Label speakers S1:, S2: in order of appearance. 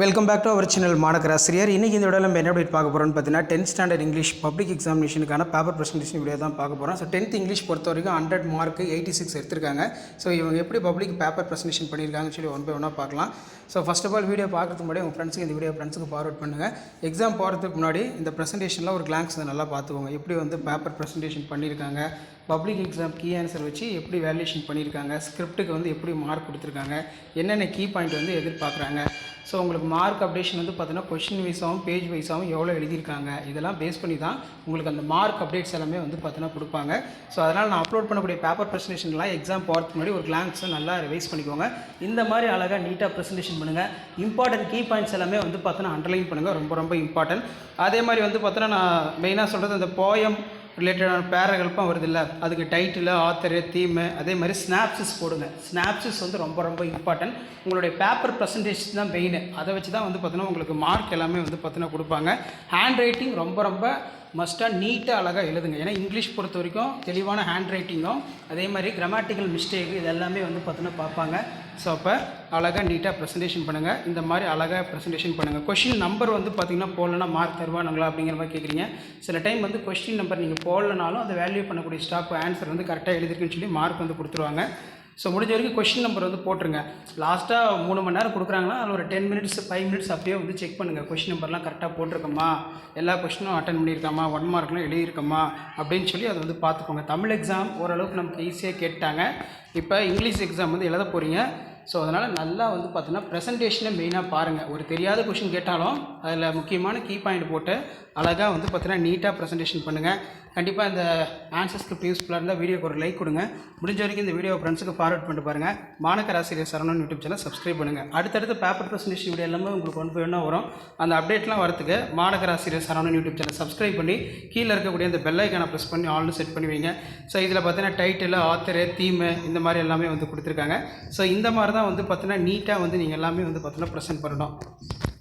S1: Welcome back to our channel மாணக்கராசிரியர். இன்றைக்கி இந்த வீடியோவில் நம்ம என்ன அப்டேட் பார்க்க போகிறோம்னு பார்த்தீங்கன்னா 10th ஸ்டாண்டர்ட் இங்கிலீஷ் பப்ளிக் எக்ஸாமினேஷனுக்கான பேப்பர் ப்ரெசன்டேஷன் வீடியோ தான் பார்க்க போகிறோம். ஸோ 10th இங்கிலீஷ் பொறுத்த வரைக்கும் 100 மார்க்கு 86 எடுத்திருக்காங்க. ஸோ இவங்க எப்படி பப்ளிக் பேப்பர் ப்ரெசன்டேஷன் பண்ணியிருக்காங்கன்னு சொல்லி ஒன் பை ஒன்னாக பார்க்கலாம். So first of all video பார்க்கறதுக்கு முன்னாடி உங்கள் ஃப்ரெண்ட்ஸுக்கு இந்த வீடியோ ஃப்ரெண்ட்ஸுக்கு ஃபார்வர்ட் பண்ணுங்கள். எக்ஸாம் போகிறதுக்கு முன்னாடி இந்த ப்ரெசன்டேஷனில் ஒரு கிளான்ஸ் நல்லா பார்த்துக்கோங்க. எப்படி வந்து பேப்பர் ப்ரெசன்டேஷன் பண்ணியிருக்காங்க, பப்ளிக் எக்ஸாம் கீ ஆன்சர் வச்சு எப்படி வேல்யூஷன் பண்ணியிருக்காங்க, ஸ்கிரிப்ட்டுக்கு வந்து எப்படி மார்க் கொடுத்துருக்காங்க, என்னென்ன கீ பாயிண்ட் வந்து எதிர்பார்க்குறாங்க. ஸோ உங்களுக்கு மார்க் அப்டேஷன் வந்து பார்த்தீங்கன்னா கொஷின் வைஸாகவும் பேஜ் வைஸாகவும் எவ்வளோ எழுதியிருக்காங்க இதெல்லாம் பேஸ் பண்ணி தான் உங்களுக்கு அந்த மார்க் அப்டேட்ஸ் எல்லாமே வந்து பார்த்தீங்கன்னா கொடுப்பாங்க. ஸோ அதனால் நான் அப்லோட் பண்ணக்கூடிய பேப்பர் ப்ரெசன்டேஷன்லாம் எக்ஸாம் போகிறதுக்கு முன்னாடி ஒரு கிளான்ஸை நல்லா ரிவைஸ் பண்ணிக்கோங்க. இந்த மாதிரி அழகாக நீட்டாக ப்ரெசன்டேஷன் பண்ணுங்கள். இம்பார்ட்டன்ட் கீ பாயிண்ட்ஸ் எல்லாமே வந்து பார்த்தீங்கன்னா அண்டர்லைன் பண்ணுங்கள், ரொம்ப ரொம்ப இம்பார்ட்டன்ட். அதே மாதிரி வந்து பார்த்தீங்கன்னா நான் மெயினாக சொல்கிறது அந்த போயம் ரிலேட்டடான பேராகிராஃபாக வருது இல்லை, அதுக்கு டைட்டில், ஆத்தரு, தீமு, அதே மாதிரி ஸ்னாப்சிஸ் போடுங்க. ஸ்னாப்சிஸ் வந்து ரொம்ப ரொம்ப இம்பார்ட்டன்ட். உங்களுடைய பேப்பர் ப்ரெசன்டேஷன் தான் மெயின். அதை வச்சு தான் வந்து பார்த்தீங்கன்னா உங்களுக்கு மார்க் எல்லாமே வந்து பார்த்தீங்கன்னா கொடுப்பாங்க. ஹேண்ட் ரைட்டிங் ரொம்ப ரொம்ப மஸ்ட்டாக நீட்டாக அழகாக எழுதுங்க. ஏன்னா இங்கிலீஷ் பொறுத்த வரைக்கும் தெளிவான ஹேண்ட் ரைட்டிங்கும் அதே மாதிரி கிராமட்டிக்கல் மிஸ்டேக் இது எல்லாமே வந்து பார்த்தீங்கன்னா பார்ப்பாங்க. ஸோ அப்போ அழகாக நீட்டாக ப்ரெசன்டேஷன் பண்ணுங்கள். இந்த மாதிரி அழகாக ப்ரெசன்டேஷன் பண்ணுங்கள். கொஷின் நம்பர் வந்து பார்த்திங்கன்னா போடலன்னா மார்க் தருவானுங்களா அப்படிங்கிற மாதிரி கேட்குறீங்க. சில டைம் வந்து கொஸ்டின் நம்பர் நீங்கள் போடலனாலும் அதை வேல்யூ பண்ணக்கூடிய ஸ்டாப் ஆன்சர் வந்து கரெக்டாக எழுதிருக்குன்னு சொல்லி மார்க் வந்து கொடுத்துருவாங்க. ஸோ முடிஞ்ச வரைக்கும் கொஸ்டின் நம்பர் வந்து போட்டுருங்க. லாஸ்ட்டாக 3 மணி நேரம் கொடுக்குறாங்கன்னா அதில் ஒரு 10 மினிட்ஸ் 5 மினிட்ஸ் அப்படியே வந்து செக் பண்ணுங்கள். கொஸ்டின் நம்பர்லாம் கரெக்டாக போட்டிருக்கோமா, எல்லா கொஸ்டினும் அட்டன் பண்ணியிருக்காமா, 1 மார்க்லாம் எழுதியிருக்கோமா அப்படின்னு சொல்லி அதை வந்து பார்த்துக்கோங்க. தமிழ் எக்ஸாம் ஓரளவுக்கு நமக்கு ஈஸியாக கேட்டாங்க. இப்போ இங்கிலீஷ் எக்ஸாம் வந்து எழுத போகிறீங்க. ஸோ அதனால் நல்லா வந்து பார்த்தீங்கன்னா ப்ரெசன்டேஷனை மெயினாக பாருங்கள். ஒரு தெரியாத கொஷின் கேட்டாலும் அதில் முக்கியமான கீ பாயிண்ட் போட்டு அழகாக வந்து பார்த்தீங்கன்னா நீட்டாக ப்ரெசன்டேஷன் பண்ணுங்கள். கண்டிப்பாக இந்த ஆன்சர் ஸ்கிரிப்ட் யூஸ்ஃபுல்லாக இருந்தால் வீடியோக்கு ஒரு லைக் கொடுங்க. முடிஞ்ச வரைக்கும் இந்த வீடியோ ஃப்ரெண்ட்ஸுக்கு ஃபார்வர்ட் பண்ணிட்டு பாருங்கள். மாணக்கராசிரியர் சரவணன் யூடியூப் சேனல் சப்ஸ்கிரைப் பண்ணுங்கள். அடுத்தடுத்து பேப்பர் ப்ரெசன்டேஷன் வீடியோ எல்லாமே உங்களுக்கு ஒன்று வேணா வரும். அந்த அப்டேட்லாம் வரதுக்கு மாணக்கராசிரியர் சரவணன் யூடியூப் சேனல் சப்ஸ்கிரைப் பண்ணி கீழே இருக்கக்கூடிய அந்த பெல் ஐக்கானை ப்ரெஸ் பண்ணி ஆல்னு செட் பண்ணி வைங்க. ஸோ இதில் பார்த்தீங்கன்னா டைட்டில், ஆத்தரு, தீமு இந்த மாதிரி எல்லாமே வந்து கொடுத்துருக்காங்க. ஸோ இந்த மாதிரி தான் வந்து பார்த்தீங்கன்னா நீட்டாக வந்து நீங்கள் எல்லாமே வந்து பார்த்தீங்கன்னா ப்ரெசென்ட் பண்ணணும்.